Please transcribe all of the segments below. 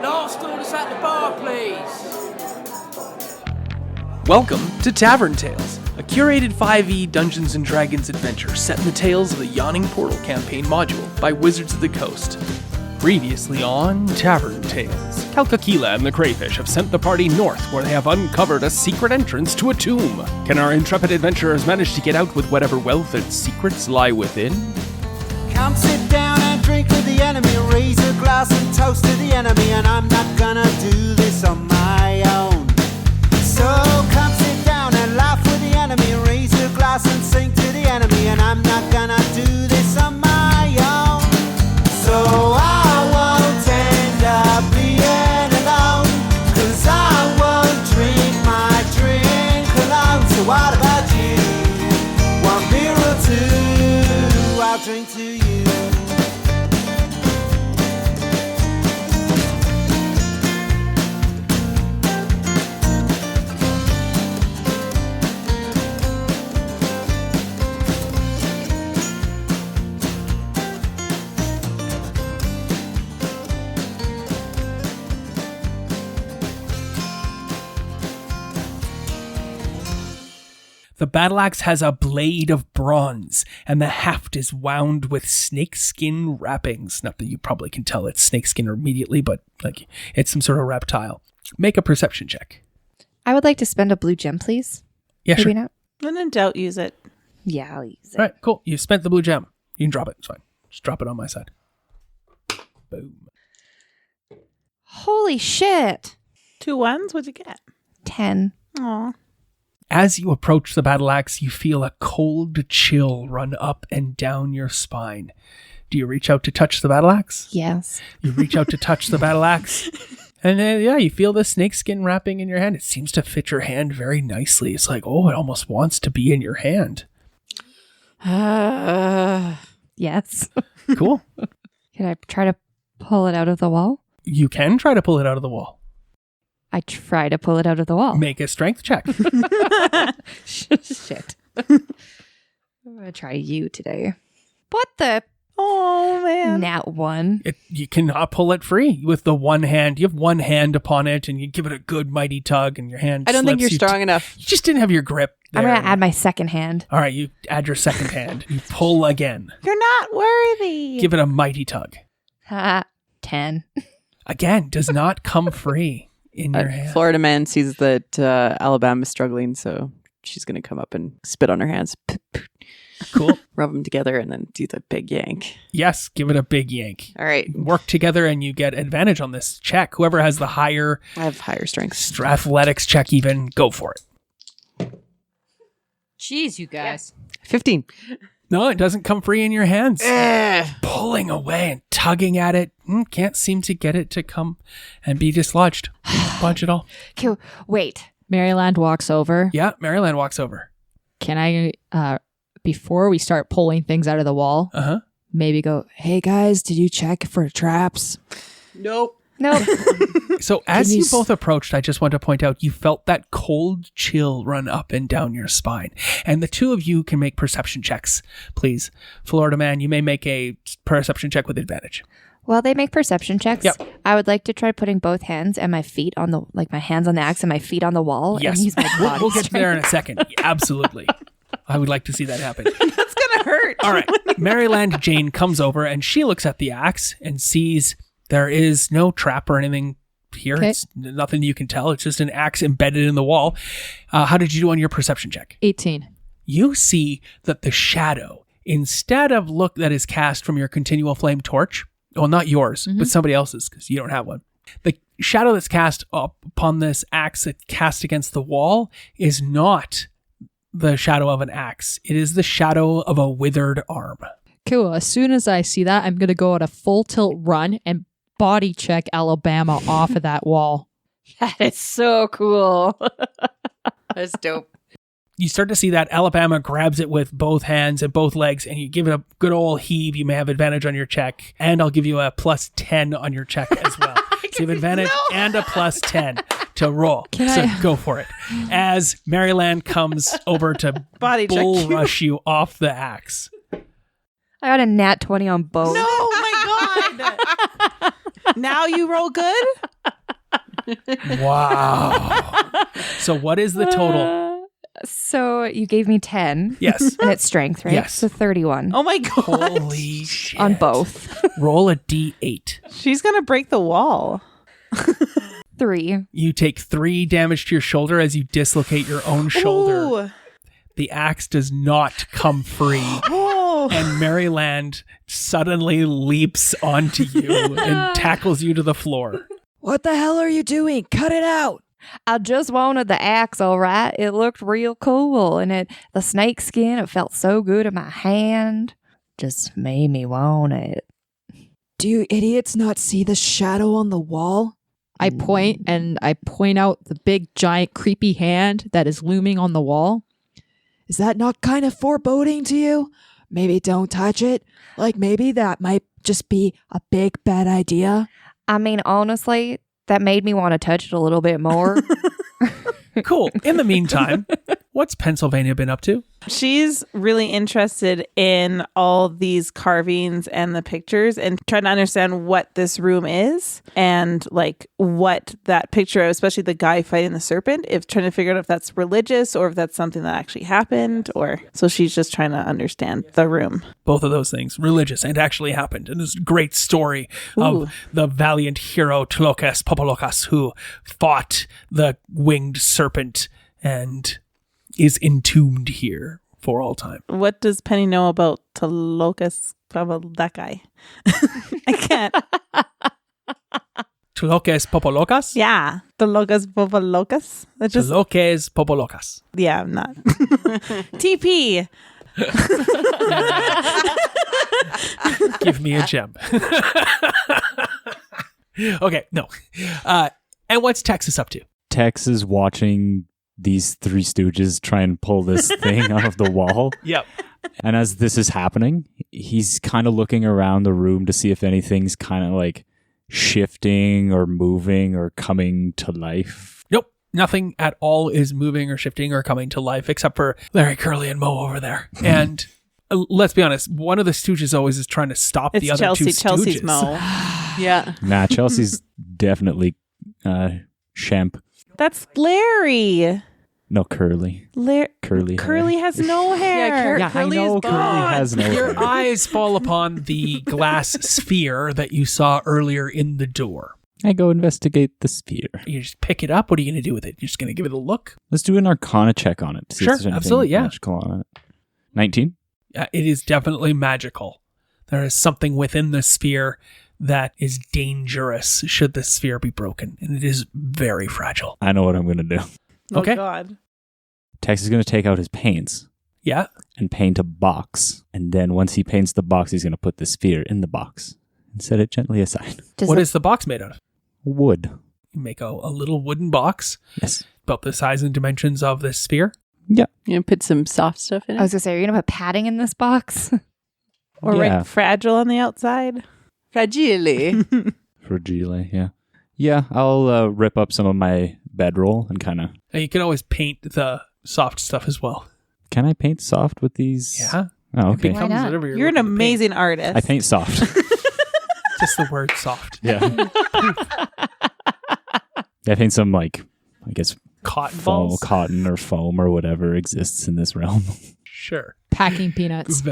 Last orders at the bar, please. Welcome to Tavern Tales, a curated 5e Dungeons & Dragons adventure set in the tales of the Yawning Portal campaign module by Wizards of the Coast. Previously on Tavern Tales, Kalkakila and the Crayfish have sent the party north where they have uncovered a secret entrance to a tomb. Can our intrepid adventurers manage to get out with whatever wealth and secrets lie within? Come sit down and drink with the enemy, raise a glass and toast to the enemy, and I'm not gonna do this on my own. So come sit down and laugh with the enemy, raise a glass and sing to the enemy, and I'm not gonna do this on my own. So I won't end up being alone, 'cause I won't drink my drink alone. So what about you? 1 beer or two, I'll drink to you. The battle axe has a blade of bronze, and the haft is wound with snakeskin wrappings. Not that you probably can tell it's snakeskin immediately, but like it's some sort of reptile. Make a perception check. I would like to spend a blue gem, please. Yeah, Maybe sure. not? When in doubt, use it. Yeah, I'll use it. All right, cool. You've spent the blue gem. You can drop it. It's fine. Just drop it on my side. Boom. Holy shit. 2 ones? What'd you get? 10. Aw. As you approach the battle axe, you feel a cold chill run up and down your spine. Do you reach out to touch the battle axe? Yes. You reach out to touch the battle axe, and then, you feel the snakeskin wrapping in your hand. It seems to fit your hand very nicely. It's like, oh, it almost wants to be in your hand. Yes. Cool. Can I try to pull it out of the wall? You can try to pull it out of the wall. I try to pull it out of the wall. Make a strength check. Shit. I'm going to try you today. What the? Oh, man. Nat 1. You cannot pull it free with the one hand. You have one hand upon it, and you give it a good mighty tug, and your hand I don't think slips. you're strong enough. You just didn't have your grip there. I'm going to add my second hand. All right, you add your second hand. You pull again. You're not worthy. Give it a mighty tug. 10. Again, does not come free in your hand. Florida man sees that Alabama's struggling, so she's going to come up and spit on her hands. Cool. Rub them together and then do the big yank. Yes, give it a big yank. All right. Work together and you get advantage on this check. Whoever has the higher I have higher strength. athletics check even, go for it. Jeez, you guys. 15. No, it doesn't come free in your hands. Pulling away and tugging at it. Can't seem to get it to come and be dislodged. Bunch it all. Okay, wait. Maryland walks over. Yeah, Maryland walks over. Can I, before we start pulling things out of the wall, maybe go, hey guys, did you check for traps? Nope. Nope. So as you both approached, I just want to point out, you felt that cold chill run up and down your spine. And the two of you can make perception checks, please. Florida man, you may make a perception check with advantage. While they make perception checks, Yep. I would like to try putting both hands and my feet on the, like my hands on the axe and my feet on the wall. Yes, And use my body we'll get to there in a strength. second. Absolutely. I would like to see that happen. That's going to hurt. All right. Maryland Jane comes over and she looks at the axe and sees there is no trap or anything here. Okay. It's nothing you can tell. It's just an axe embedded in the wall. How did you do on your perception check? 18. You see that the shadow, instead of look that is cast from your continual flame torch, well, not yours, but somebody else's, because you don't have one. The shadow that's cast up upon this axe that's cast against the wall is not the shadow of an axe. It is the shadow of a withered arm. Cool. As soon as I see that, I'm going to go at a full tilt run and body check Alabama off of that wall. That is so cool. That's dope. You start to see that Alabama grabs it with both hands and both legs, and you give it a good old heave. You may have advantage on your check, and I'll give you a plus 10 on your check as well. So you have advantage and a plus 10 to roll. Go for it. As Maryland comes over to Body check bull you. rush you off the axe. I got a nat 20 on both. No, oh my God. Now you roll good? Wow. So what is the total? So you gave me 10. Yes. And it's strength, right? Yes. So 31 Oh my god. Holy shit. on both. Roll a d8. She's gonna break the wall. 3. You take 3 damage to your shoulder as you dislocate your own shoulder. Ooh. The axe does not come free. Oh. And Maryland suddenly leaps onto you and tackles you to the floor. What the hell are you doing? Cut it out. I just wanted the axe, all right. It looked real cool, and the snake skin, it felt so good in my hand. Just made me want it. Do you idiots not see the shadow on the wall? I point out the big, giant, creepy hand that is looming on the wall. Is that not kind of foreboding to you? Maybe don't touch it. Like maybe that might just be a big bad idea. I mean, honestly, that made me want to touch it a little bit more. Cool. In the meantime, what's Pennsylvania been up to? She's really interested in all these carvings and the pictures and trying to understand what this room is and like what that picture, especially the guy fighting the serpent, if trying to figure out if that's religious or if that's something that actually happened or so she's just trying to understand the room. Both of those things, religious and actually happened. And this great story of the valiant hero Tloques Popolocas who fought the winged serpent and is entombed here for all time. What does Penny know about Tloques that guy? I can't. Tloques Popolocas? Yeah. Tloques Popolocas. That's just Tloques Popolocas. yeah, I'm not. TP. Give me a gem. Okay, no. And what's Texas up to? Tex is watching these 3 stooges try and pull this thing out of the wall. Yep. And as this is happening, he's kind of looking around the room to see if anything's kind of like shifting or moving or coming to life. Nope. Nothing at all is moving or shifting or coming to life except for Larry, Curly, and Mo over there. And let's be honest, one of the stooges always is trying to stop It's the other two stooges. Chelsea's Mo. Yeah. Nah, Chelsea's definitely Shemp. That's Larry. No, Curly. Curly Curly has no hair. Yeah, I know Curly has no Your hair. eyes fall upon the glass sphere that you saw earlier in the door. I go investigate the sphere. You just pick it up. What are you going to do with it? You're just going to give it a look? Let's do an Arcana check on it. To see Sure, if there's anything absolutely, yeah. magical on it. 19? It is definitely magical. There is something within the sphere that is dangerous should the sphere be broken. And it is very fragile. I know what I'm going to do. Okay. Oh, God. Tex is going to take out his paints Yeah. and paint a box. And then once he paints the box, he's going to put the sphere in the box and set it gently aside. What is the box made out of? Wood. You make a little wooden box Yes. about the size and dimensions of this sphere. Yeah. You know, put some soft stuff in I it. was going to say, are you going to put padding in this box? Or Yeah. like fragile on the outside. Fragile. Fragile, yeah. Yeah, I'll rip up some of my bedroll and kind of... And you can always paint the soft stuff as well. Can I paint soft with these? Yeah. Oh, It okay. becomes not? whatever You're an looking to paint. amazing artist. I paint soft. Just the word soft. Yeah. I paint some, like, I guess, Cotton foam, balls. cotton or foam or whatever exists in this realm. Sure. Packing peanuts.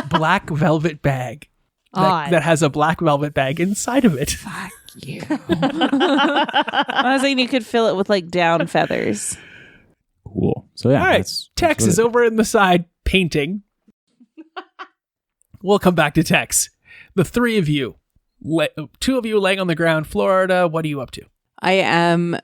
Black velvet bag. Odd. That has a black velvet bag inside of it. Fuck you. I was thinking you could fill it with like down feathers. Cool. So, yeah. All right. that's Tex what is over in the side painting. We'll come back to Tex. The 3 of you, 2 of you laying on the ground. Florida, what are you up to? I am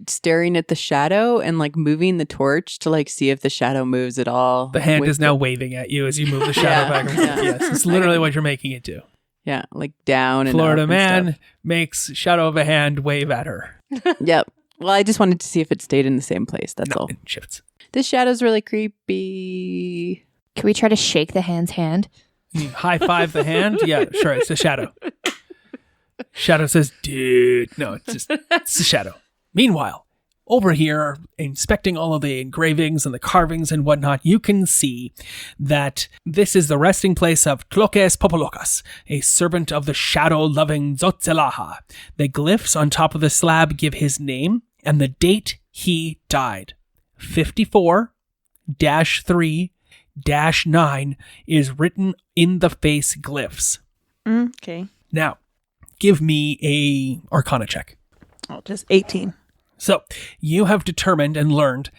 staring at the shadow and like moving the torch to like see if the shadow moves at all. The hand with is now waving at you as you move the shadow Yeah, back and forth. yeah. Yes, it's literally what you're making it do. Yeah, like down and Florida up and man stuff. makes shadow of a hand wave at her. Yep. Well, I just wanted to see if it stayed in the same place. That's No, all. it shifts. This shadow's really creepy. Can we try to shake the hand's hand? You high five the hand. Yeah, sure. It's the shadow. Shadow says, dude. No, it's the shadow. Meanwhile, over here, inspecting all of the engravings and the carvings and whatnot, you can see that this is the resting place of Tloques Popolocas, a servant of the shadow-loving Zotzelaha. The glyphs on top of the slab give his name and the date he died. 54-3-9 is written in the face glyphs. Okay. Now, give me a Arcana check. Oh, just 18. So, you have determined and learned,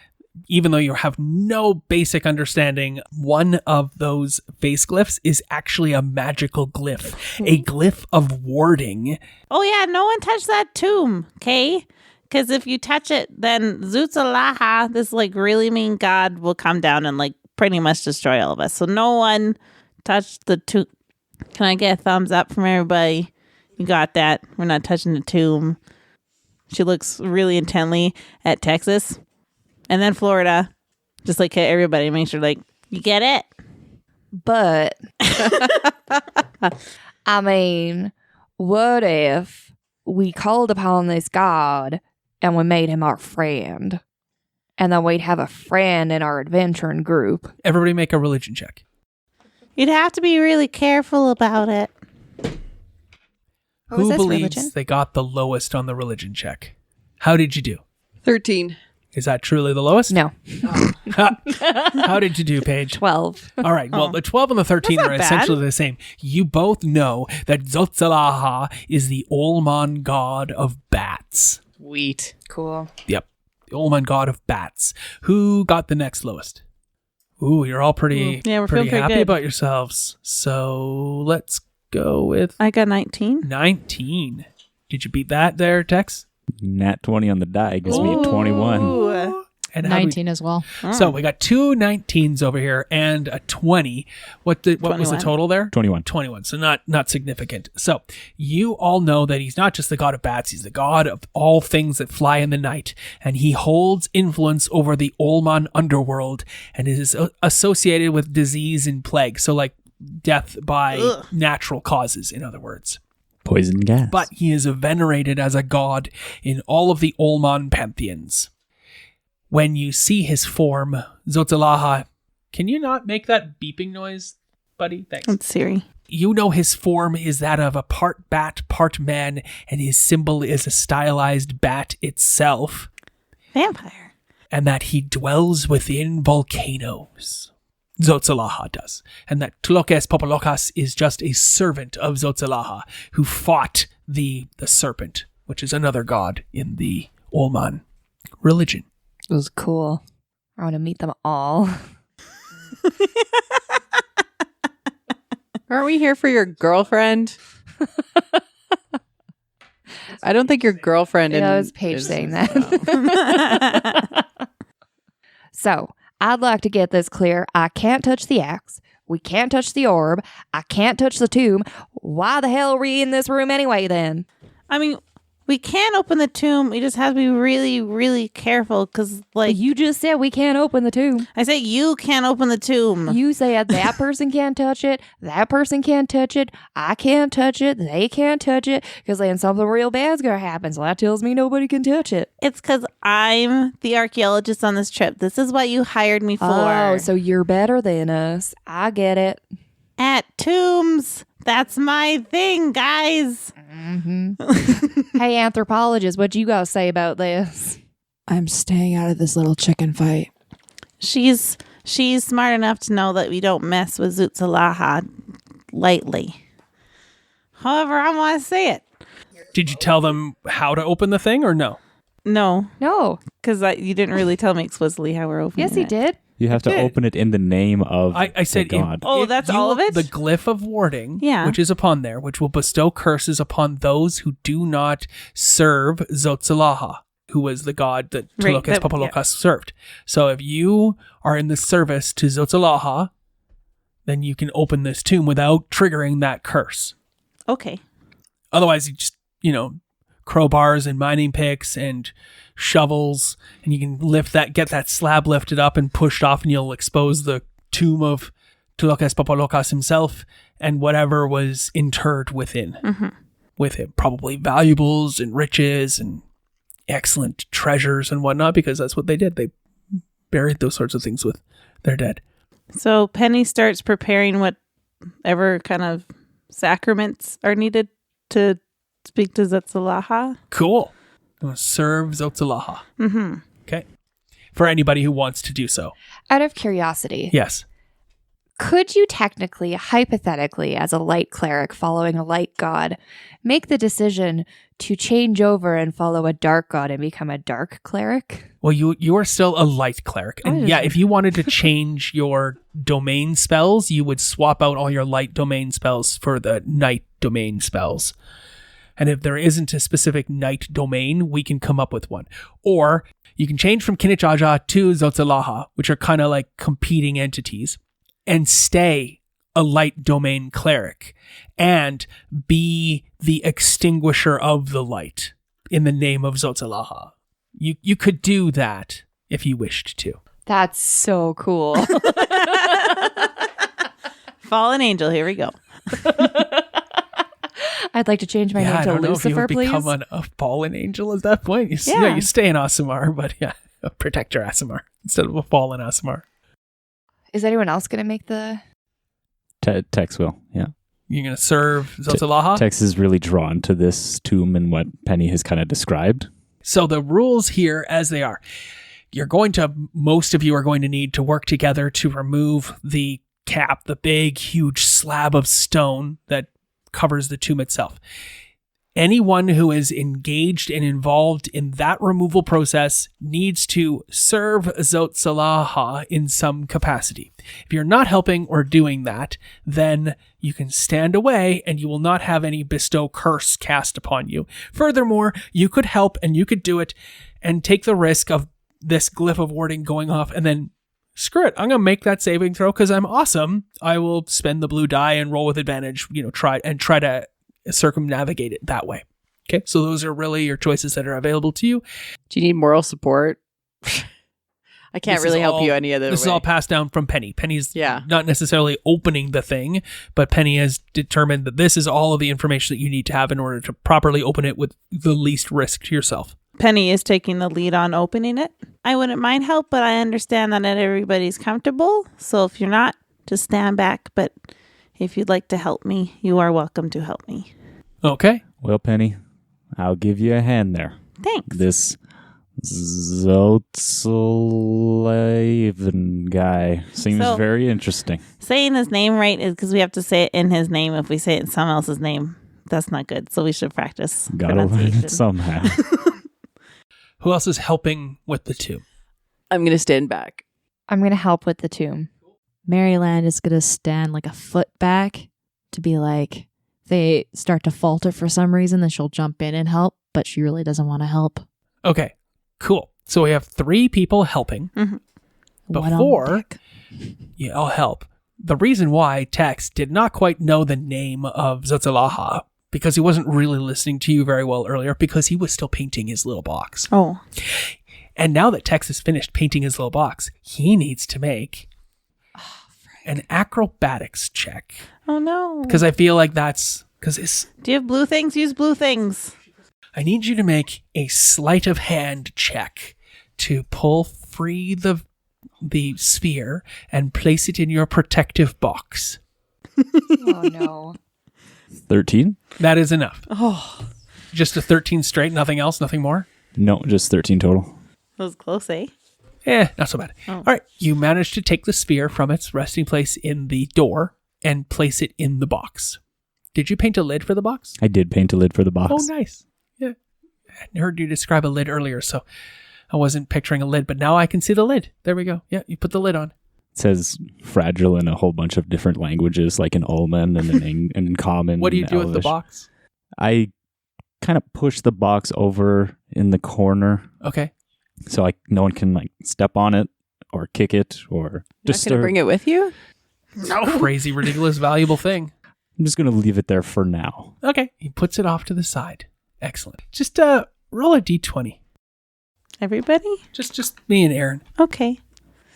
even though you have no basic understanding, one of those face glyphs is actually a magical glyph, a glyph of warding. Oh, yeah, no one touched that tomb, okay? Because if you touch it, then Zotzelaha, this like really mean god, will come down and like pretty much destroy all of us. So no one touched the tomb. Can I get a thumbs up from everybody? You got that. We're not touching the tomb. She looks really intently at Texas and then Florida. Just like everybody, make sure like, you get it? But, I mean, what if we called upon this god and we made him our friend? And then we'd have a friend in our adventuring group. Everybody make a religion check. You'd have to be really careful about it. What was Who this believes religion? they got the lowest on the religion check? How did you do? 13. Is that truly the lowest? No, How did you do, Paige? 12. All right. Well, the 12 and the 13 That's are not bad. essentially the same. You both know that Zotzelaha is the Olman god of bats. Sweet. Cool. Yep. The Olman god of bats. Who got the next lowest? Ooh, you're all pretty, Yeah, we're pretty feeling pretty happy good. about yourselves. So let's go with I got 19. 19. Did you beat that there, Tex? Nat 20 on the die gives me a 21. Ooh. And how do we- 19 as well. So we got two 19s over here and a 20. What was the 21. total there? 21. 21. So not significant. So you all know that he's not just the god of bats, he's the god of all things that fly in the night. And he holds influence over the Olman underworld and is associated with disease and plague. So like death by natural causes, in other words. Poison gas. But he is venerated as a god in all of the Olman pantheons. When you see his form, Zotzelaha, can you not make that beeping noise, buddy? Thanks. It's Siri. You know his form is that of a part bat, part man, and his symbol is a stylized bat itself, Vampire. and that he dwells within volcanoes. Zotzelaha does. And that Tloques Popolocas is just a servant of Zotzelaha who fought the serpent, which is another god in the Olman religion. It was cool. I want to meet them all. Aren't we here for your girlfriend? I don't think your girlfriend. Yeah, it was Paige saying that. So, I'd like to get this clear. I can't touch the axe. We can't touch the orb. I can't touch the tomb. Why the hell are we in this room anyway, then? I mean, we can open the tomb. We just have to be really, really careful because, like, You just said we can't open the tomb. I say you can't open the tomb. You said that person can't touch it. That person can't touch it. I can't touch it. They can't touch it because then something real bad's going to happen. So that tells me nobody can touch it. It's because I'm the archaeologist on this trip. This is what you hired me for. Oh, so you're better than us. I get it. At tombs. That's my thing, guys. Hey, anthropologist, what you got to say about this? I'm staying out of this little chicken fight. She's smart enough to know that we don't mess with Zotzelaha lightly. However, I want to say it. Did you tell them how to open the thing or no? No, No. because you didn't really tell me explicitly how we're opening Yes, he it. did. You have to did. open it in the name of I said, the god. Oh, that's all of it? The glyph of warding, Yeah. which is upon there, which will bestow curses upon those who do not serve Zotzelaha, who was the god that Right, Tloques that- Popolocas served. So if you are in the service to Zotzelaha, then you can open this tomb without triggering that curse. Okay. Otherwise, you just, crowbars and mining picks and shovels, and you can get that slab lifted up and pushed off, and you'll expose the tomb of Tloques Popolocas himself and whatever was interred within with him. Probably valuables and riches and excellent treasures and whatnot, because that's what they did. They buried those sorts of things with their dead. So Penny starts preparing whatever kind of sacraments are needed to speak to Zotsalaha. Cool. I'm going to serve Zotsalaha. Mm-hmm. Okay. For anybody who wants to do so. Out of curiosity, Yes. could you technically, hypothetically, as a light cleric following a light god, make the decision to change over and follow a dark god and become a dark cleric? Well, you are still a light cleric. And yeah, if you wanted to change your domain spells, you would swap out all your light domain spells for the night domain spells. And if there isn't a specific night domain, we can come up with one. Or you can change from Kinichaja to Zotsalaha, which are kind of like competing entities, and stay a light domain cleric and be the extinguisher of the light in the name of Zotsalaha. You could do that if you wished to. That's so cool. Fallen angel, here we go. I'd like to change my name I to don't know if you Lucifer, would please. become a fallen angel at that point. You Yeah. you stay in Aasimar, but yeah, a protector Aasimar instead of a fallen Aasimar. Is anyone else going to make the... Tex will, yeah. You're going to serve Zotsalaha? Tex is really drawn to this tomb and what Penny has kind of described. So the rules here as they are, most of you are going to need to work together to remove the cap, the big, huge slab of stone that covers the tomb itself. Anyone who is engaged and involved in that removal process needs to serve Zotsalaha in some capacity. If you're not helping or doing that, then you can stand away and you will not have any bestow curse cast upon you. Furthermore, you could help and you could do it and take the risk of this glyph of warding going off and then screw it. I'm going to make that saving throw because I'm awesome. I will spend the blue die and roll with advantage, try to circumnavigate it that way. Okay, so those are really your choices that are available to you. Do you need moral support? I can't really help you any other way. This is all passed down from Penny. Penny's Yeah. not necessarily opening the thing, but Penny has determined that this is all of the information that you need to have in order to properly open it with the least risk to yourself. Penny is taking the lead on opening it. I wouldn't mind help, but I understand that not everybody's comfortable. So if you're not, just stand back. But if you'd like to help me, you are welcome to help me. Okay. Well, Penny, I'll give you a hand there. Thanks. This Zotsalaven guy seems So- very interesting. Saying his name right is because we have to say it in his name. If we say it in someone else's name, that's not good. So we should practice Gotta learn pronunciation. it somehow. Who else is helping with the tomb? I'm going to stand back. I'm going to help with the tomb. Maryland is going to stand like a foot back to be like, if they start to falter for some reason, then she'll jump in and help, but she really doesn't want to help. Okay, cool. So we have 3 people helping. One on Before, deck. yeah, I'll help. The reason why Tex did not quite know the name of Zotsalaha, because he wasn't really listening to you very well earlier, because he was still painting his little box. Oh, And now that Tex has finished painting his little box, he needs to make an acrobatics check. oh no. Because I feel like because Do you have blue things? Use blue things. I need you to make a sleight of hand check to pull free the sphere and place it in your protective box. Oh, no. 13? That is enough. Oh. Just a 13 straight, nothing else, nothing more? No, just 13 total. That was close, eh? Not so bad. All right, you managed to take the sphere from its resting place in the door and place it in the box. Did you paint a lid for the box? I did paint a lid for the box. Oh, nice. Yeah. I heard you describe a lid earlier, so I wasn't picturing a lid, but now I can see the lid. There we go. Yeah, you put the lid on. It says fragile in a whole bunch of different languages, like in Ulman and in Common. What do you and do with the Elvish. box? I kind of push the box over in the corner Okay. so like no one can like step on it or kick it or Not just going to bring it with you? Crazy, ridiculous, valuable thing. I'm just going to leave it there for now. Okay. He puts it off to the side. Excellent. Just roll a d20. Everybody? Just me and Aaron. Okay.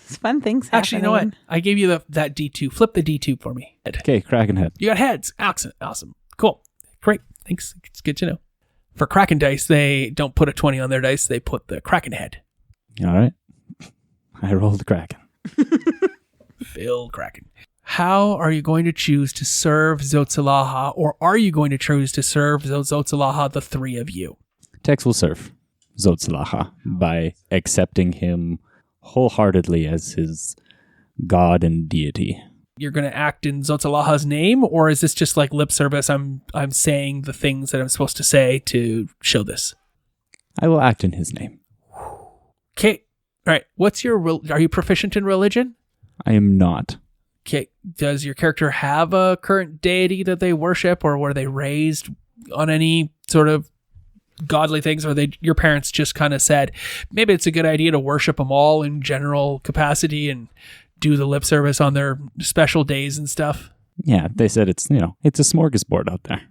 It's fun things happening. Actually, you know what? I gave you that d2. Flip the d2 for me. Okay, Krakenhead. You got heads. Awesome. Cool. Great. Thanks. It's good to know. For Kraken dice, they don't put a 20 on their dice. They put the Kraken head. All right. I rolled the Kraken. Phil Kraken. How are you going to choose to serve Zotsalaha, or are you going to choose to serve Zotsalaha, the three of you? Tex will serve Zotsalaha by accepting him wholeheartedly as his god and deity. You're going to act in Zotsalaha's name, or is this just like lip service? I'm saying the things that I'm supposed to say to show this. I will act in his name. Okay. All right. Are you proficient in religion? I am not. Okay. Does your character have a current deity that they worship, or were they raised on any sort of godly things, or your parents just kind of said, maybe it's a good idea to worship them all in general capacity and do the lip service on their special days and stuff? Yeah, they said it's a smorgasbord out there.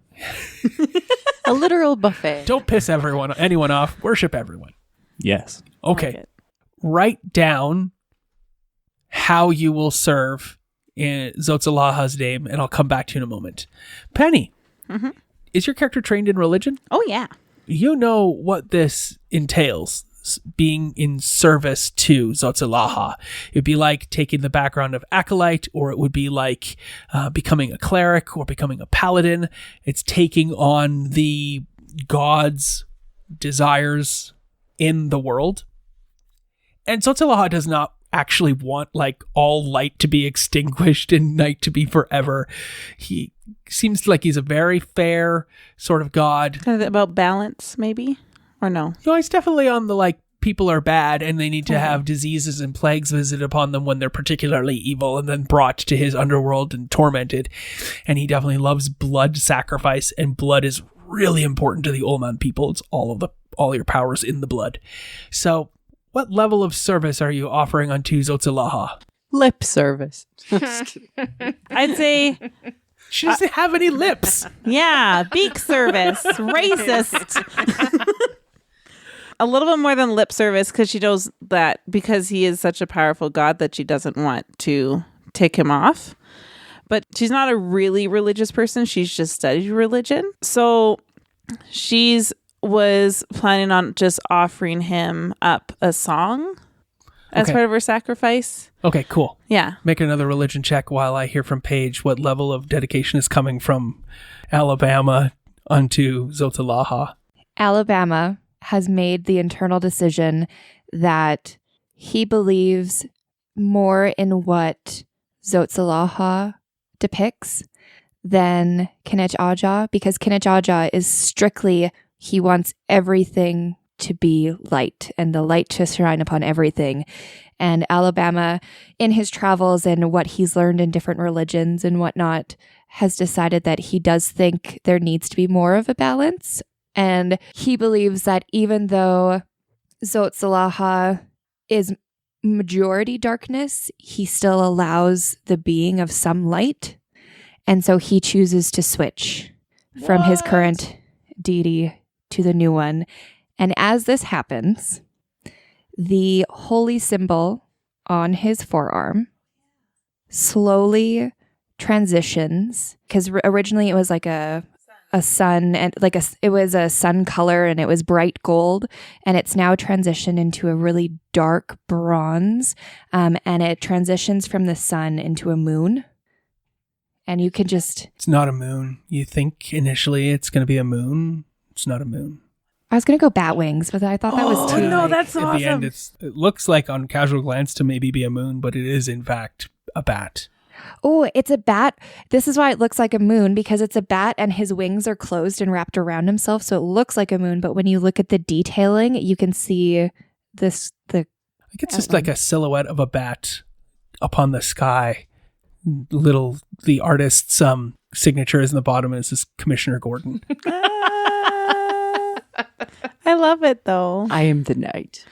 A literal buffet. Don't piss anyone off. Worship everyone. Yes. Okay. Like it. Write down how you will serve in Zotsalaha's name, and I'll come back to you in a moment. Penny, is your character trained in religion? Oh, yeah. You know what this entails, being in service to Zotsalaha. It'd be like taking the background of Acolyte, or it would be like becoming a cleric or becoming a paladin. It's taking on the god's desires in the world. And Zotsalaha does not actually want like all light to be extinguished and night to be forever. He seems like he's a very fair sort of god. Kind of about balance, maybe? Or no? No, he's definitely on the like, people are bad and they need to have diseases and plagues visited upon them when they're particularly evil and then brought to his underworld and tormented. And he definitely loves blood sacrifice, and blood is really important to the Ullman people. It's all your powers in the blood. So what level of service are you offering unto Zotsalaha? Lip service. I'd say, She doesn't have any lips. yeah, beak service. Racist. A little bit more than lip service, because she knows that because he is such a powerful god that she doesn't want to take him off. But she's not a really religious person. She's just studied religion. So she's was planning on just offering him up a song as Okay. part of her sacrifice. Okay, cool. Yeah. Make another religion check while I hear from Paige what level of dedication is coming from Alabama unto Zotsalaha. Alabama has made the internal decision that he believes more in what Zotsalaha depicts than Kinech Aja, because Kinech Aja is strictly, he wants everything to be light and the light to shine upon everything. And Alabama, in his travels and what he's learned in different religions and whatnot, has decided that he does think there needs to be more of a balance. And he believes that even though Zotsalaha is majority darkness, he still allows the being of some light. And so he chooses to switch from his current deity to the new one. And as this happens, the holy symbol on his forearm slowly transitions, because originally it was like a sun, and it was a sun color, and it was bright gold, and it's now transitioned into a really dark bronze, and it transitions from the sun into a moon. And you can just... It's not a moon. You think initially it's going to be a moon. It's not a moon. I was going to go bat wings, but I thought that was too... no, that's At awesome. the end, it looks like on casual glance to maybe be a moon, but it is in fact a bat. Oh, it's a bat. This is why it looks like a moon, because it's a bat and his wings are closed and wrapped around himself. So it looks like a moon. But when you look at the detailing, you can see the... I think it's just like a silhouette of a bat upon the sky. The artist's signature is in the bottom, and it's this Commissioner Gordon. I love it, though. I am the night.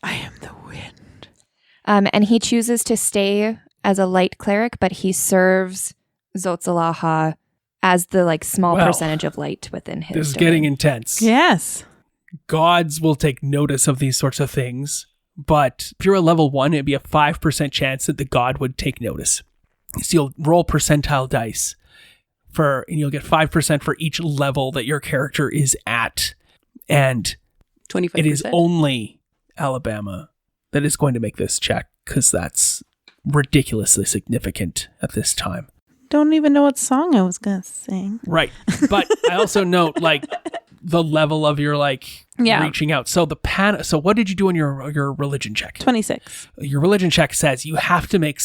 I am the wind. And he chooses to stay as a light cleric, but he serves Zotsalaha as the small Well, percentage of light within his This is domain. getting intense. Yes. Gods will take notice of these sorts of things, but if you're a level 1, it'd be a 5% chance that the god would take notice. So you'll roll percentile dice and you'll get 5% for each level that your character is at And 25%. it is only Alabama that is going to make this check because that's ridiculously significant at this time. Don't even know what song I was gonna sing. Right. But I also note like the level of your like reaching out. So so what did you do on your religion check? 26. Your religion check says you have to make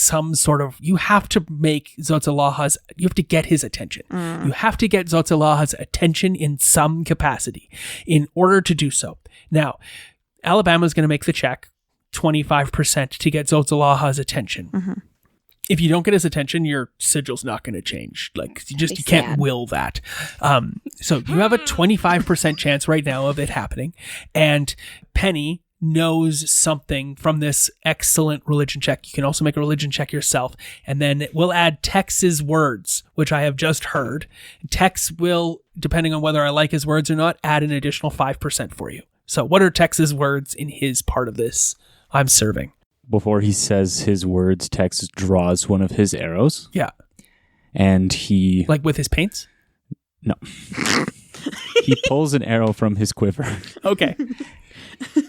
you have to get his attention. You have to get Zotzalaha's attention in some capacity in order to do so. Now, Alabama's going to make the check 25% to get Zotzalaha's attention. Mm-hmm. If you don't get his attention, your sigil's not going to change. Like you can't will that. So you have a 25% chance right now of it happening. And Penny knows something from this excellent religion check. You can also make a religion check yourself. And then we'll add Tex's words, which I have just heard. Tex will, depending on whether I like his words or not, add an additional 5% for you. So what are Tex's words in his part of this I'm serving? Before he says his words, Tex draws one of his arrows. Yeah. And he... Like with his paints? No. He pulls an arrow from his quiver. Okay.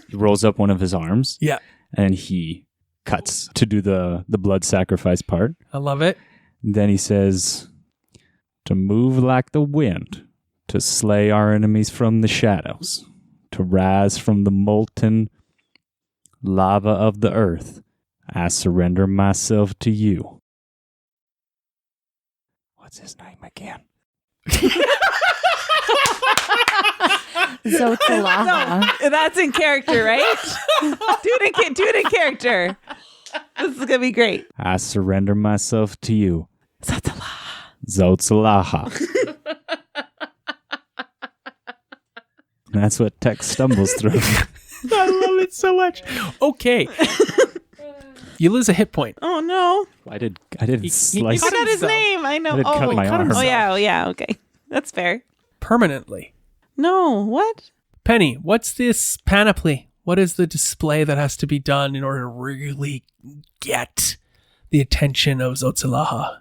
He rolls up one of his arms. Yeah. And he cuts to do the blood sacrifice part. I love it. Then he says, to move like the wind, to slay our enemies from the shadows, to rise from the molten lava of the earth, I surrender myself to you. What's his name again? Zotzalaha. No, that's in character, right? do it in character. This is gonna be great. I surrender myself to you. Zotzalaha. Zotzalaha. That's what Tex stumbles through. I love it so much. Okay. You lose a hit point. Oh no! I did slice. I got his himself. name. I know. I did cut my arm. Oh yeah. Okay, that's fair. Permanently. No, what? Penny, what's this panoply? What is the display that has to be done in order to really get the attention of Zotzalaha?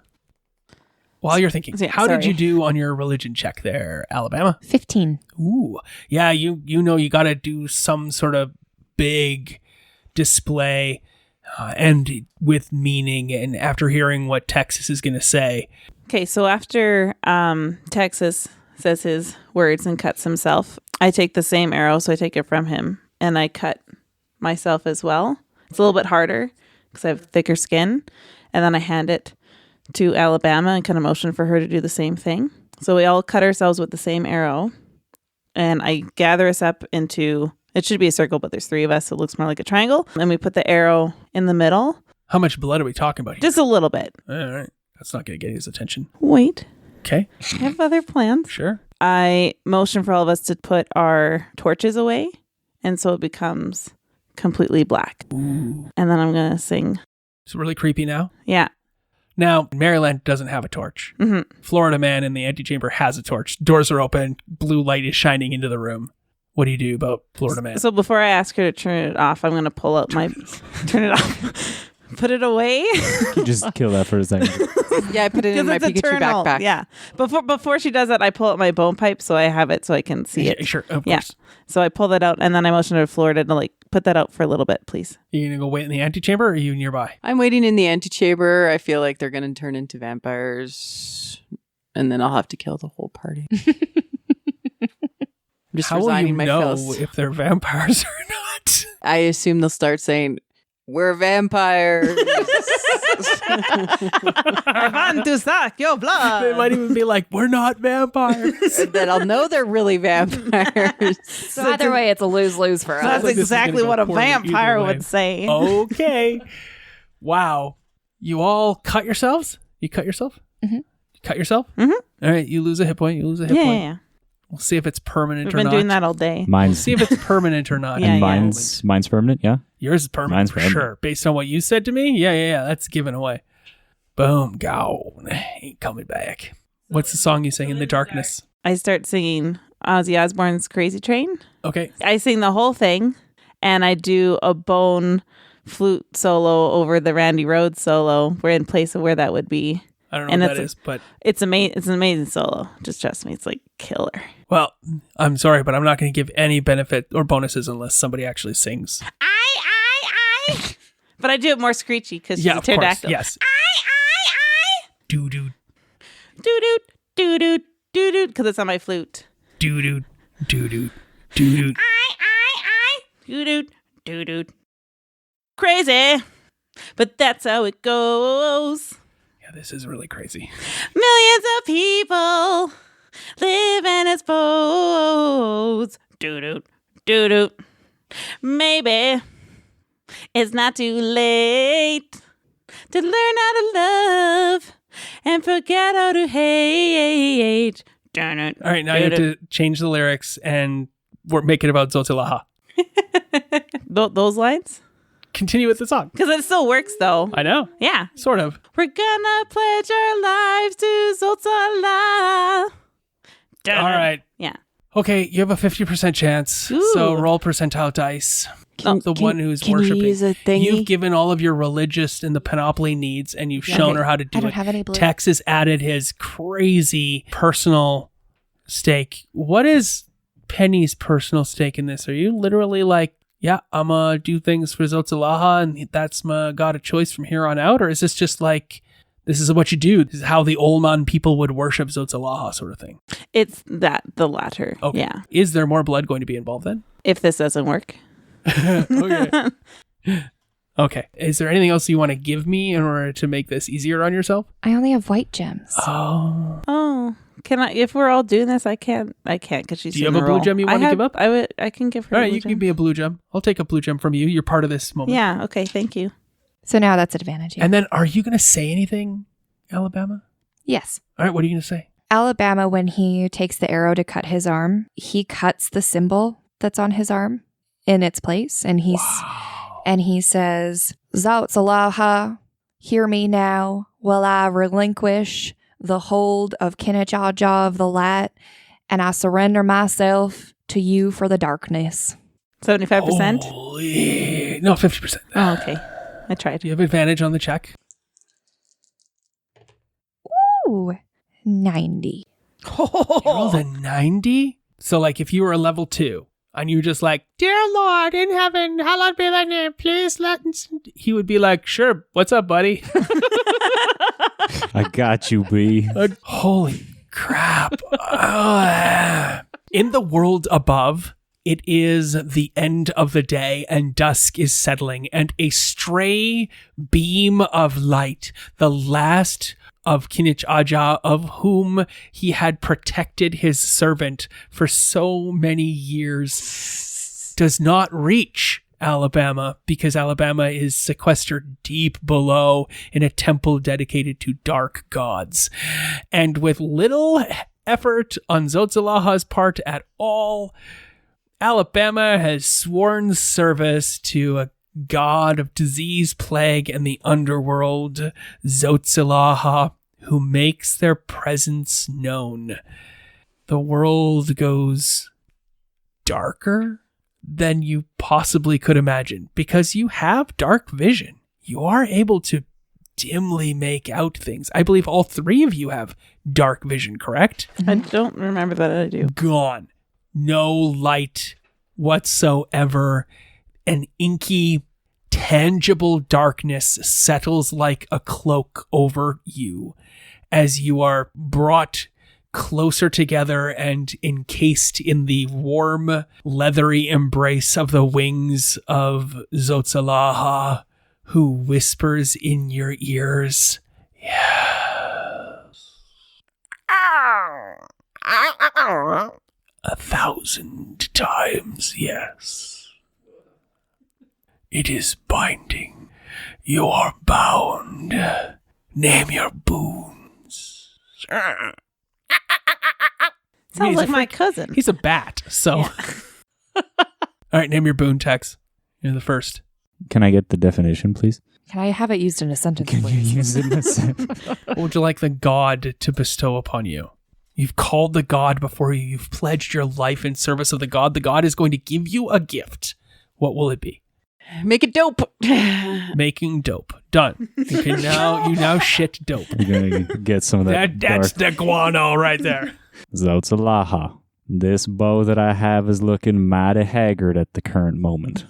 While you're thinking, Yeah, how did sorry. you do on your religion check there, Alabama? 15. Ooh. Yeah, you know you got to do some sort of big display and with meaning. And after hearing what Texas is going to say. Okay, so after Texas says his words and cuts himself, I take the same arrow, so I take it from him, and I cut myself as well. It's a little bit harder because I have thicker skin, and then I hand it to Alabama and kind of motion for her to do the same thing. So we all cut ourselves with the same arrow, and I gather us up into, it should be a circle, but there's 3 of us, so it looks more like a triangle. And we put the arrow in the middle. How much blood are we talking about here? Just a little bit. All right. That's not going to get his attention. Wait, Okay. I have other plans. Sure. I motion for all of us to put our torches away, and so it becomes completely black. Ooh. And then I'm going to sing. It's really creepy now. Yeah. Now, Maryland doesn't have a torch. hmm Florida man in the antechamber has a torch. Doors are open. Blue light is shining into the room. What do you do about Florida man? So before I ask her to turn it off, I'm going to pull out my... turn it off. Put it away. You just kill that for a second. Yeah, I put it in my Because it's Pikachu eternal. backpack. Yeah. Before she does that, I pull out my bone pipe so I have it so I can see it. Yeah, sure, of Yeah. course. So I pull that out, and then I motion to Florida to like put that out for a little bit, please. You going to go wait in the antechamber or are you nearby? I'm waiting in the antechamber. I feel like they're going to turn into vampires, and then I'll have to kill the whole party. I'm just How will you resigning my know fist. if they're vampires or not? I assume they'll start saying, "We're vampires." I want to suck your blood. They might even be like, we're not vampires. And then I'll know they're really vampires. So either way, it's a lose-lose for us. That's like this is exactly gonna what go a poorly vampire either way. would say. Okay. Wow. You all cut yourselves? You cut yourself? Mhm. You cut yourself? Mhm. All right. You lose a hit point. You lose a hit Yeah, point. yeah. We'll see if it's permanent We've or been not. doing that all day. We'll Mine's see if it's permanent or not. Yeah, and yeah. mine's permanent. Yeah. Yours is permanent Mine's for permanent. sure. Based on what you said to me? Yeah. That's given away. Boom. Gone. Ain't coming back. What's the song you sing in the darkness? I start singing Ozzy Osbourne's Crazy Train. Okay. I sing the whole thing, and I do a bone flute solo over the Randy Rhoads solo, where in place of where that would be. I don't know And what it's that is, but It's amazing. It's an amazing solo. Just trust me. It's like killer. well, I'm sorry, but I'm not going to give any benefit or bonuses unless somebody actually sings. I. But I do it more screechy because Yeah, she's a of course. pterodactyl. Yes. Doo doo Doo doo doo doo doo doo because it's on my flute. doo doo doo doo doo doo. Doo doo doo doo. Crazy, but that's how it goes. Yeah, this is really crazy. Millions of people live in its boats. Doo doo doo doo. Maybe it's not too late to learn how to love and forget how to hate. All right, now you have to change the lyrics and make it about Zotalaha. Those lines? Continue with the song. Because it still works, though. I know. Yeah. Sort of. We're gonna pledge our lives to Zotala. All right. Yeah. Okay, you have a 50% chance. So roll percentile dice. The one who's can worshiping. you use a thingy? You've given all of your religious and the panoply needs, and you've shown her how to do I it. don't have any blue. Tex has added his crazy personal stake. What is Penny's personal stake in this? Are you literally like, yeah, I'm going to do things for Zotalaha, and that's my god of choice from here on out? Or is this just like, this is what you do? This is how the Olman people would worship Zotalaha sort of thing? It's the latter. Okay. Yeah. Is there more blood going to be involved then? If this doesn't work. Okay. Okay. Is there anything else you want to give me in order to make this easier on yourself? I only have white gems. Oh. Can I, if we're all doing this, I can't because she's Do you in have a the blue role. gem you want to give up? I can give her All a right, blue you can gem. give me a blue gem. I'll take a blue gem from you. You're part of this moment. Yeah, okay, thank you. So now that's advantage. And then are you going to say anything, Alabama? Yes. All right, what are you going to say? Alabama, when he takes the arrow to cut his arm, he cuts the symbol that's on his arm in its place. And he says, Zotalaha, hear me now, while I relinquish the hold of Kinajaja of the light, and I surrender myself to you for the darkness. 75%? Holy... No, 50%. Oh, okay. I tried. Do you have advantage on the check? Ooh, 90. You rolled a 90? So like if you were a level 2 and you were just like, dear Lord in heaven, hallowed be thy name, please let... He would be like, sure, what's up, buddy? I got you, B. Like, holy crap. In the world above, it is the end of the day and dusk is settling, and a stray beam of light, the last of Kinich Aja, of whom he had protected his servant for so many years, does not reach Alabama, because Alabama is sequestered deep below in a temple dedicated to dark gods. And with little effort on Zotalaha's part at all, Alabama has sworn service to a god of disease, plague, and the underworld, Zotalaha, who makes their presence known. The world goes darker than you possibly could imagine, because you have dark vision. You are able to dimly make out things. I believe all three of you have dark vision, correct? I don't remember that I do. Gone. No light whatsoever. An inky, tangible darkness settles like a cloak over you as you are brought closer together and encased in the warm, leathery embrace of the wings of Zotalaha, who whispers in your ears, yes. 1,000 times yes. It is binding. You are bound. Name your boons. Sounds He's like a my freak. cousin. He's a bat, so. All right, name your boon, Tex. You're the first. Can I get the definition, please? Can I have it used in a sentence, Can you please? use it in a sentence? What would you like the god to bestow upon you? You've called the god before you. You've pledged your life in service of the god. The god is going to give you a gift. What will it be? Make it dope. Making dope. Done. You now shit dope. You're going to get some of That's dark the guano right there. Zotsalaha. This bow that I have is looking mighty haggard at the current moment.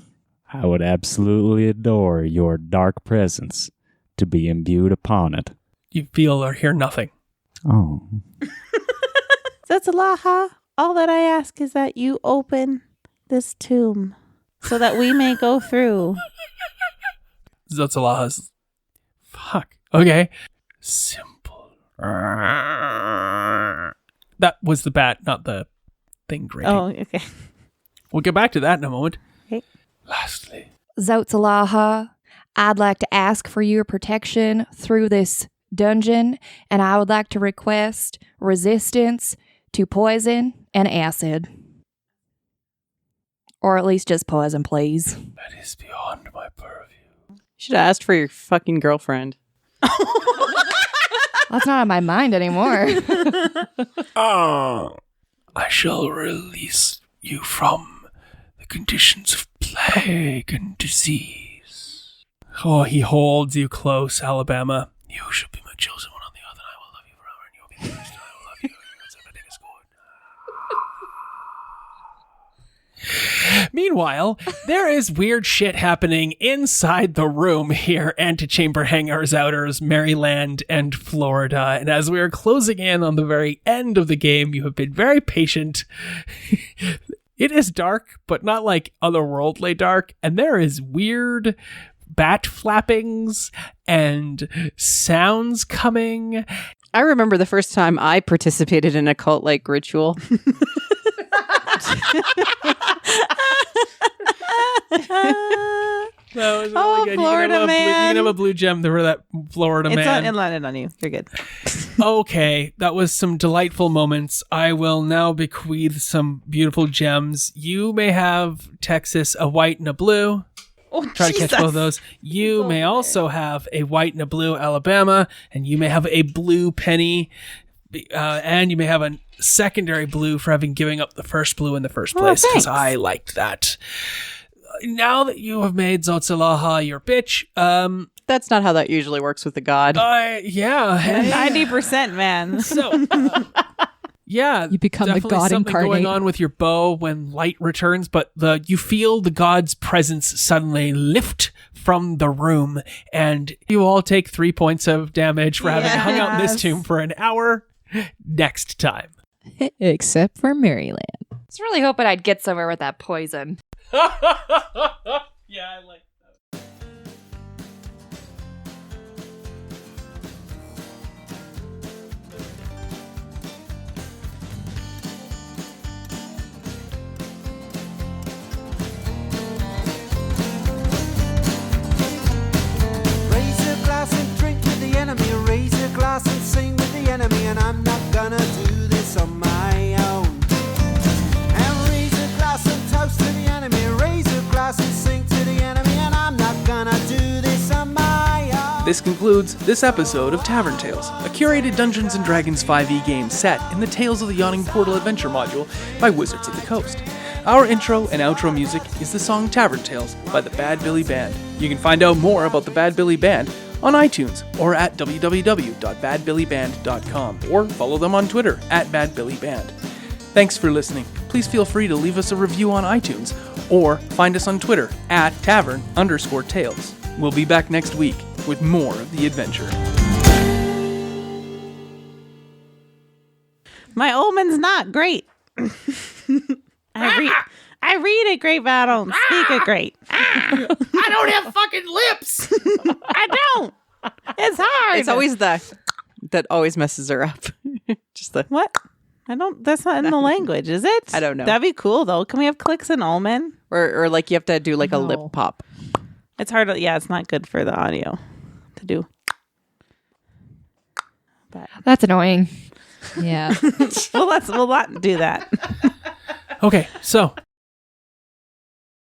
I would absolutely adore your dark presence to be imbued upon it. You feel or hear nothing. Oh. Zotsalaha, all that I ask is that you open this tomb so that we may go through. Zotsalaha's. Fuck. Okay. Simple. That was the bat, not the thing grating. Oh, okay. We'll get back to that in a moment. Okay. Lastly. Zotsalaha, I'd like to ask for your protection through this dungeon, and I would like to request resistance to poison and acid. Or at least just poison, please. That is beyond my purview. You should have asked for your fucking girlfriend. That's not on my mind anymore. I shall release you from the conditions of plague and disease. Oh, he holds you close, Alabama. You shall be my chosen one on the earth, and I will love you forever, and you will be the first, and I will love you. Everything is good. Meanwhile, there is weird shit happening inside the room here, antechamber hangers, outers, Maryland, and Florida. And as we are closing in on the very end of the game, you have been very patient. It is dark, but not like otherworldly dark. And there is weird bat flappings and sounds coming. I remember the first time I participated in a cult-like ritual. That was Oh, really good. Florida you man. can have a blue gem for that Florida man. It landed on you. You're good. Okay, that was some delightful moments. I will now bequeath some beautiful gems. You may have, Texas, a white and a blue. Oh, Try to catch both of those. You may also have a white and a blue, Alabama, and you may have a blue penny, and you may have a secondary blue for having giving up the first blue in the first place, because thanks. I liked that. Now that you have made Zotsalaha your bitch, That's not how that usually works with the god. yeah, hey. 90%, man. So, yeah, You become the definitely god something incarnate. going on with your bow when light returns, but you feel the god's presence suddenly lift from the room, and you all take 3 points of damage for having hung out in this Yes. tomb for an hour. Next time. Except for Maryland. I was really hoping I'd get somewhere with that poison. Yeah, I like that. Raise a glass and drink with the enemy. Raise a glass and sing with the enemy. And I'm not gonna do this on my own. And raise a glass and toast to the enemy. Raise a glass and sing to the enemy. And I'm not gonna do this on my own. This concludes this episode of Tavern Tales, a curated Dungeons & Dragons 5e game set in the Tales of the Yawning Portal adventure module by Wizards of the Coast. Our intro and outro music is the song Tavern Tales by the Bad Billy Band. You can find out more about the Bad Billy Band on iTunes or at www.badbillyband.com, or follow them on Twitter at badbillyband. Thanks for listening. Please feel free to leave us a review on iTunes or find us on Twitter at tavern_tales. We'll be back next week with more of the adventure. My omen's not great. I read it great, but I don't speak it great. I don't have fucking lips. I don't. It's hard. It's always that always messes her up. Just the What? I don't. That's not in the language, is it? I don't know. That'd be cool though. Can we have clicks in Omen? or like you have to do like a lip No. pop. It's hard. Yeah, it's not good for the audio to do. But That's annoying. Yeah. we'll not do that. Okay, so